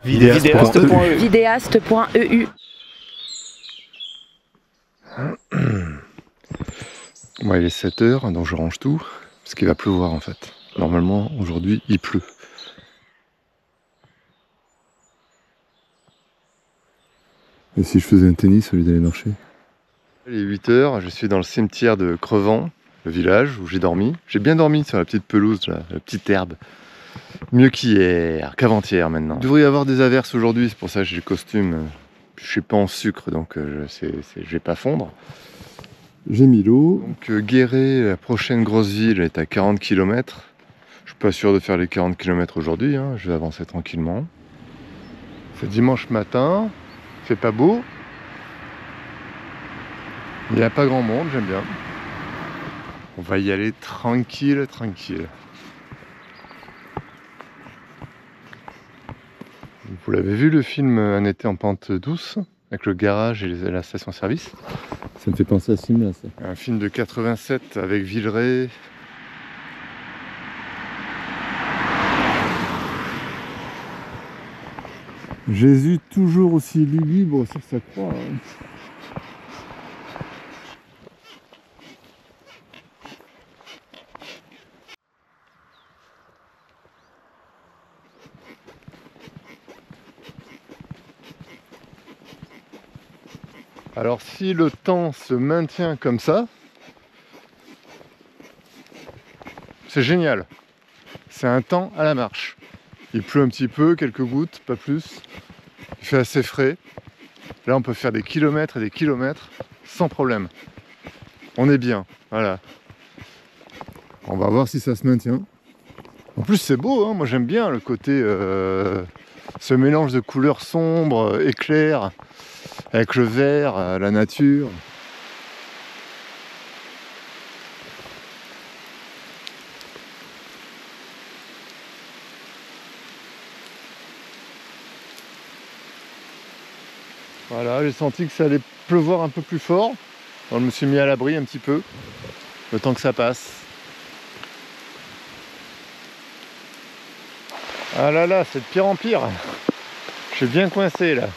Vidéaste.eu. Vidéaste.eu. Bon, il est 7 h, donc je range tout, parce qu'il va pleuvoir en fait. Normalement, aujourd'hui, il pleut. Et si je faisais un tennis au lieu d'aller marcher? Il est 8 h, je suis dans le cimetière de Crevant, le village où j'ai dormi. J'ai bien dormi sur la petite pelouse, là, la petite herbe. Mieux qu'hier, qu'avant-hier maintenant. Il devrait y avoir des averses aujourd'hui, c'est pour ça que j'ai le costume. Je suis pas en sucre, donc je vais pas fondre. J'ai mis l'eau. Donc Guéret, la prochaine grosse ville, est à 40 km. Je suis pas sûr de faire les 40 km aujourd'hui, hein. Je vais avancer tranquillement. C'est dimanche matin, il fait pas beau. Il n'y a pas grand monde, j'aime bien. On va y aller tranquille, tranquille. Vous l'avez vu le film Un été en pente douce, avec le garage et la station-service? Ça me fait penser à ce film-là, ça. Un film de 87 avec Villeray. Jésus toujours aussi lugubre sur sa croix. Alors si le temps se maintient comme ça, c'est génial. C'est un temps à la marche. Il pleut un petit peu, quelques gouttes, pas plus. Il fait assez frais. Là on peut faire des kilomètres et des kilomètres sans problème. On est bien, voilà. On va voir si ça se maintient. En plus c'est beau, hein. Moi j'aime bien le côté ce mélange de couleurs sombres, éclairs, avec le vert, la nature. Voilà, j'ai senti que ça allait pleuvoir un peu plus fort. Alors, je me suis mis à l'abri un petit peu, le temps que ça passe. Ah là là, c'est de pire en pire. Je suis bien coincé là.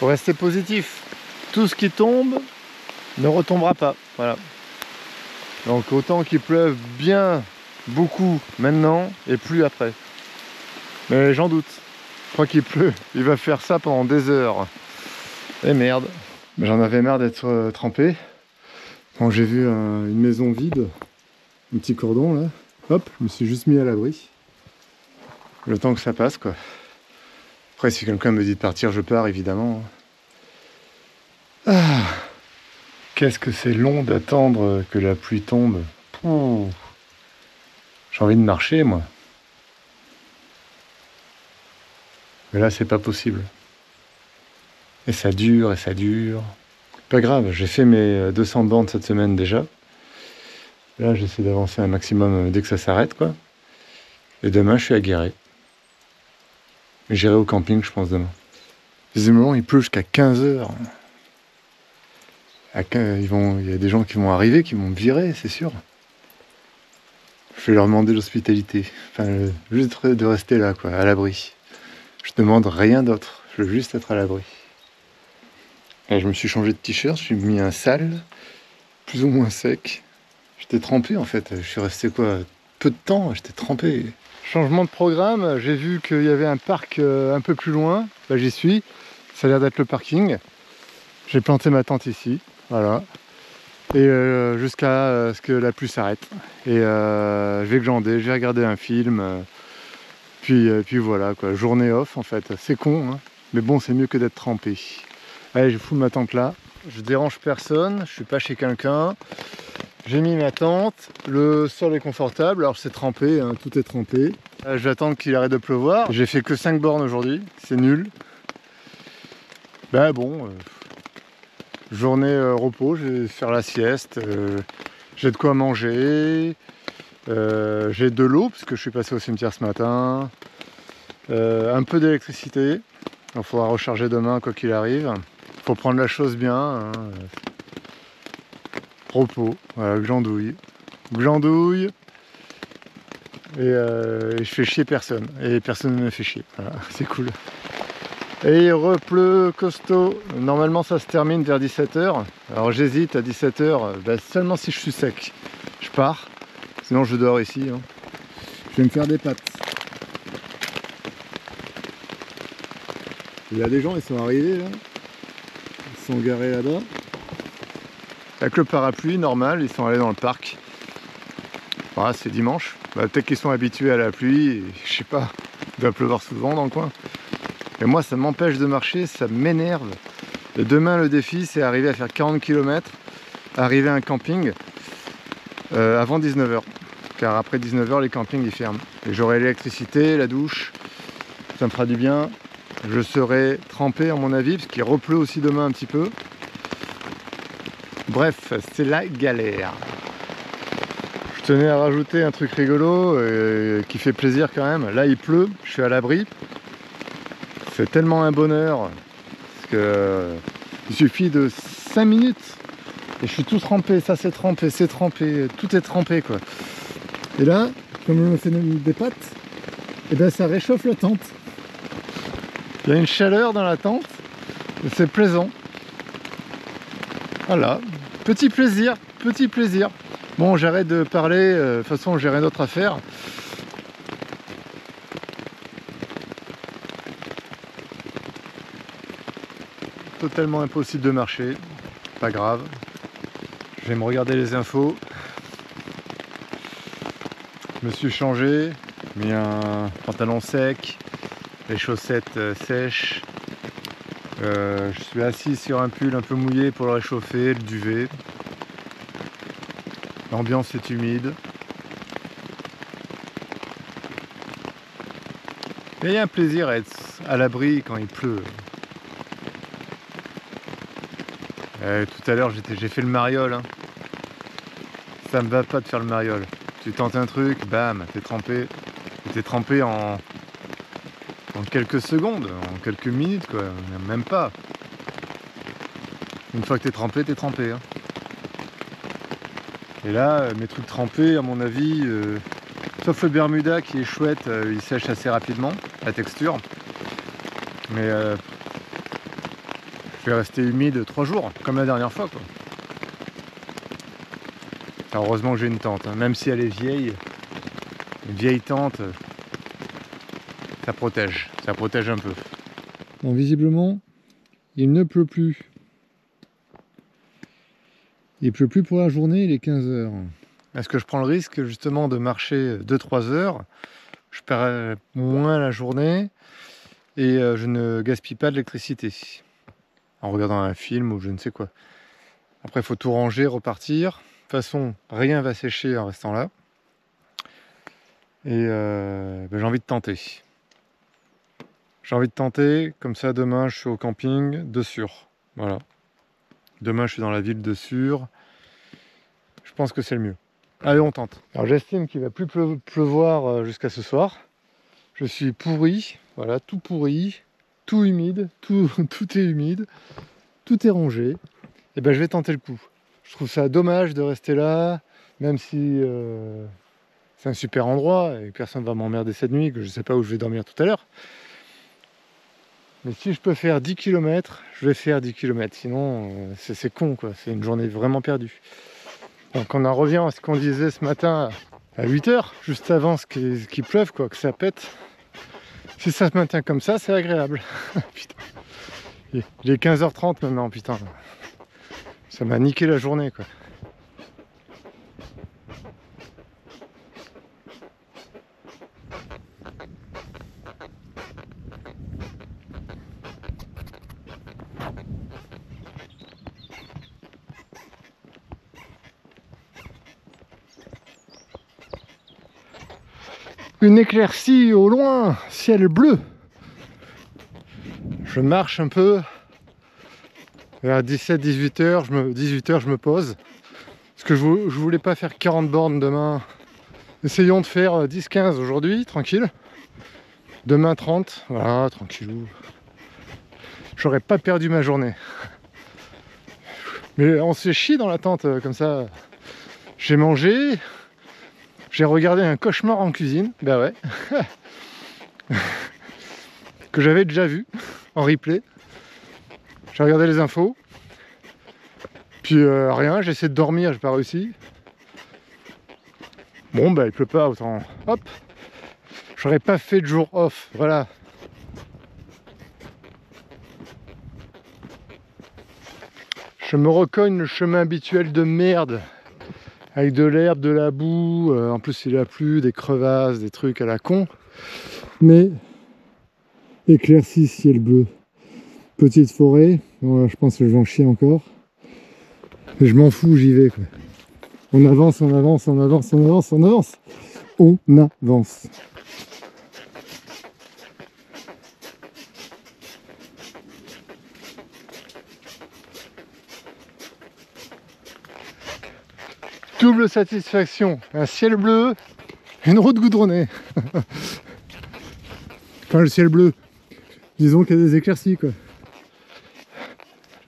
Faut rester positif. Tout ce qui tombe ne retombera pas. Voilà. Donc autant qu'il pleuve bien beaucoup maintenant et plus après. Mais j'en doute. Je crois qu'il pleut. Il va faire ça pendant des heures. Et merde. J'en avais marre d'être trempé. Quand j'ai vu une maison vide, un petit cordon là, hop, je me suis juste mis à l'abri. Le temps que ça passe quoi. Après si quelqu'un me dit de partir, je pars évidemment. Ah, qu'est-ce que c'est long d'attendre que la pluie tombe. Pouh. J'ai envie de marcher moi. Mais là c'est pas possible. Et ça dure et ça dure. Pas grave, j'ai fait mes 200 bornes cette semaine déjà. Là j'essaie d'avancer un maximum dès que ça s'arrête quoi. Et demain je suis à Guéret. J'irai au camping je pense demain. Visiblement il pleut jusqu'à 15 h. Il y a des gens qui vont arriver, qui vont me virer, c'est sûr. Je vais leur demander l'hospitalité. Enfin, juste de rester là, quoi, à l'abri. Je demande rien d'autre. Je veux juste être à l'abri. Et je me suis changé de t-shirt, je me suis mis un sale, plus ou moins sec. J'étais trempé en fait. Je suis resté quoi, peu de temps, j'étais trempé. Changement de programme, j'ai vu qu'il y avait un parc un peu plus loin. Là j'y suis. Ça a l'air d'être le parking. J'ai planté ma tente ici. Voilà. Et jusqu'à ce que la pluie s'arrête. Et je vais glander, je vais regarder un film. Puis voilà quoi, journée off en fait. C'est con, hein, mais bon, c'est mieux que d'être trempé. Allez, je fous ma tente là. Je dérange personne, je suis pas chez quelqu'un. J'ai mis ma tente, le sol est confortable, alors c'est trempé, hein, tout est trempé. Je vais attendre qu'il arrête de pleuvoir. J'ai fait que 5 bornes aujourd'hui, c'est nul. Ben bon. Journée repos, je vais faire la sieste, j'ai de quoi manger, j'ai de l'eau parce que je suis passé au cimetière ce matin, un peu d'électricité, il faudra recharger demain quoi qu'il arrive, il faut prendre la chose bien, hein. repos, voilà, que j'andouille. Et je fais chier personne. Et personne ne me fait chier. Voilà, c'est cool. Et il repleut costaud. Normalement ça se termine vers 17 h. Alors j'hésite à 17 h, seulement si je suis sec. Je pars. Sinon je dors ici. Hein. Je vais me faire des pâtes. Il y a des gens, ils sont arrivés là. Ils sont garés là-bas. Avec le parapluie normal, ils sont allés dans le parc. Voilà, c'est dimanche. Peut-être qu'ils sont habitués à la pluie. Et, je sais pas, il doit pleuvoir souvent dans le coin. Et moi, ça m'empêche de marcher, ça m'énerve. Et demain, le défi, c'est arriver à faire 40 km, arriver à un camping avant 19 h. Car après 19 h, les campings ils ferment. Et j'aurai l'électricité, la douche, ça me fera du bien. Je serai trempé à mon avis, parce qu'il repleut aussi demain un petit peu. Bref, c'est la galère. Je tenais à rajouter un truc rigolo qui fait plaisir quand même. Là il pleut, je suis à l'abri. C'est tellement un bonheur parce que il suffit de 5 minutes et je suis tout trempé, ça c'est trempé, tout est trempé quoi. Et là, comme je me fais des pâtes, et ben ça réchauffe la tente. Il y a une chaleur dans la tente et c'est plaisant. Voilà, petit plaisir, petit plaisir. Bon, j'arrête de parler, de toute façon j'ai rien d'autre à faire. Totalement impossible de marcher, pas grave. Je vais me regarder les infos. Je me suis changé, mis un pantalon sec, les chaussettes sèches. Je suis assis sur un pull un peu mouillé pour le réchauffer, le duvet. L'ambiance est humide. Mais il y a un plaisir à être à l'abri quand il pleut. Tout à l'heure j'ai fait le mariole. Hein. Ça me va pas de faire le mariole. Tu tentes un truc, bam, t'es trempé. T'es trempé en quelques secondes, en quelques minutes quoi, même pas. Une fois que t'es trempé, t'es trempé. Hein. Et là, mes trucs trempés, à mon avis, sauf le Bermuda qui est chouette, il sèche assez rapidement, la texture. Mais je vais rester humide 3 jours, comme la dernière fois quoi. Alors, heureusement que j'ai une tente, hein. Même si elle est vieille, une vieille tente, ça protège un peu. Bon, visiblement, il ne pleut plus. Il pleut plus pour la journée, il est 15 h. Est-ce que je prends le risque justement de marcher 2-3 heures? Je perds moins la journée et je ne gaspille pas de l'électricité en regardant un film ou je ne sais quoi. Après il faut tout ranger, repartir. De toute façon, rien va sécher en restant là. Et j'ai envie de tenter. J'ai envie de tenter, comme ça demain je suis au camping de Sures. Voilà. Demain je suis dans la ville de Sures. Je pense que c'est le mieux. Allez, on tente. Alors j'estime qu'il va plus pleuvoir jusqu'à ce soir. Je suis pourri, voilà, tout pourri, tout humide, tout est humide, tout est rongé. Et ben je vais tenter le coup. Je trouve ça dommage de rester là, même si c'est un super endroit et que personne va m'emmerder cette nuit, que je ne sais pas où je vais dormir tout à l'heure. Mais si je peux faire 10 km, je vais faire 10 km. Sinon, c'est con, quoi. C'est une journée vraiment perdue. Donc on en revient à ce qu'on disait ce matin à 8 h, juste avant qu'il pleuve, quoi, que ça pète. Si ça se maintient comme ça, c'est agréable. Putain. Il est 15 h 30 maintenant, putain. Ça m'a niqué la journée, quoi. Une éclaircie au loin, ciel bleu. Je marche un peu. Vers 17-18 h, 18 h, je me pose. Parce que je voulais pas faire 40 bornes demain. Essayons de faire 10-15 aujourd'hui, tranquille. Demain 30, voilà, tranquillou. J'aurais pas perdu ma journée. Mais on se fait chier dans la tente comme ça. J'ai mangé, j'ai regardé un cauchemar en cuisine, bah ouais, que j'avais déjà vu en replay. J'ai regardé les infos, puis rien, j'ai essayé de dormir, j'ai pas réussi. Bon bah il pleut pas, autant hop, j'aurais pas fait de jour off, voilà. Je me recogne le chemin habituel de merde, avec de l'herbe, de la boue, en plus il a plu, des crevasses, des trucs à la con. Mais éclairci, ciel bleu, petite forêt, voilà, je pense que je vais en chier encore. Et je m'en fous, j'y vais quoi. On avance, on avance, on avance, on avance, on avance. On avance. Double satisfaction, un ciel bleu, une route goudronnée. Enfin le ciel bleu, disons qu'il y a des éclaircies quoi.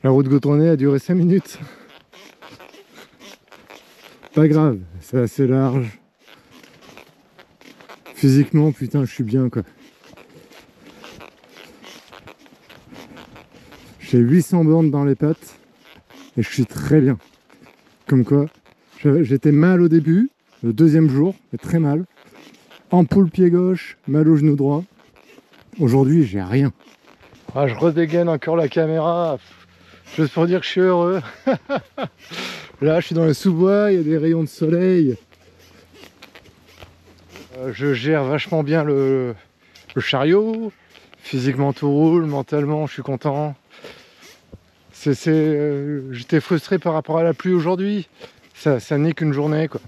La route goudronnée a duré 5 minutes. Pas grave, c'est assez large. Physiquement, putain, je suis bien quoi. J'ai 800 bornes dans les pattes et je suis très bien. Comme quoi, j'étais mal au début, le deuxième jour, mais très mal. Ampoule pied gauche, mal au genou droit. Aujourd'hui, j'ai rien. Ah, je redégaine encore la caméra, juste pour dire que je suis heureux. Là, je suis dans le sous-bois, il y a des rayons de soleil. Je gère vachement bien le chariot. Physiquement, tout roule, mentalement, je suis content. J'étais frustré par rapport à la pluie aujourd'hui. Ça n'est qu'une journée, quoi.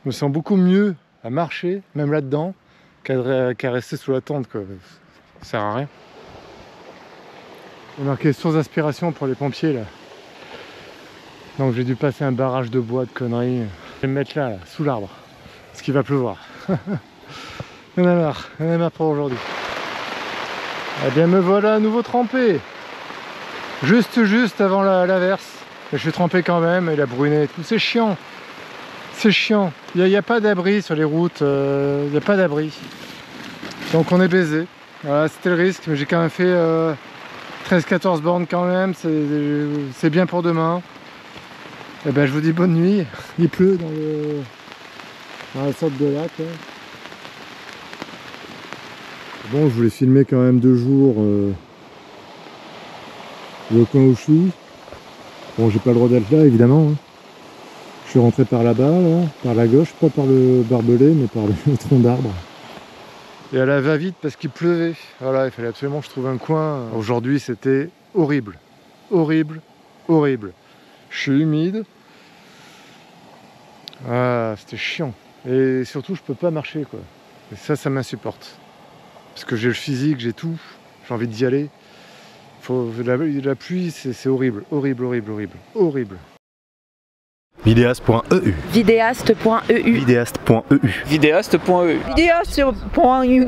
Je me sens beaucoup mieux à marcher, même là-dedans, qu'à rester sous la tente, quoi. Ça sert à rien. Il y a marqué source d'aspiration pour les pompiers, là. Donc j'ai dû passer un barrage de bois, de conneries. Je vais me mettre là, sous l'arbre, parce qu'il va pleuvoir. On a marre pour aujourd'hui. Eh bien me voilà à nouveau trempé. Juste avant l'averse. Je suis trempé quand même, et la brunée et tout. C'est chiant. C'est chiant. Il n'y a pas d'abri sur les routes. Il n'y a pas d'abri. Donc on est baisé. Voilà, c'était le risque, mais j'ai quand même fait 13-14 bornes quand même. C'est bien pour demain. Et ben je vous dis bonne nuit. Il pleut dans la sorte de lac. Hein. Bon, je voulais filmer quand même 2 jours le coin où je suis. Bon, j'ai pas le droit d'être là évidemment. Hein. Je suis rentré par là-bas, là, par la gauche, pas par le barbelé, mais par le tronc d'arbre. Et elle va vite parce qu'il pleuvait. Voilà, il fallait absolument que je trouve un coin. Aujourd'hui, c'était horrible. Horrible, horrible. Je suis humide. Ah, c'était chiant. Et surtout, je peux pas marcher, quoi. Et ça m'insupporte. Parce que j'ai le physique, j'ai tout. J'ai envie d'y aller. La pluie, c'est horrible. Horrible, horrible, horrible. Horrible. Vidéaste.eu. Vidéaste.eu. Vidéaste.eu. Vidéaste.eu. Vidéaste.eu.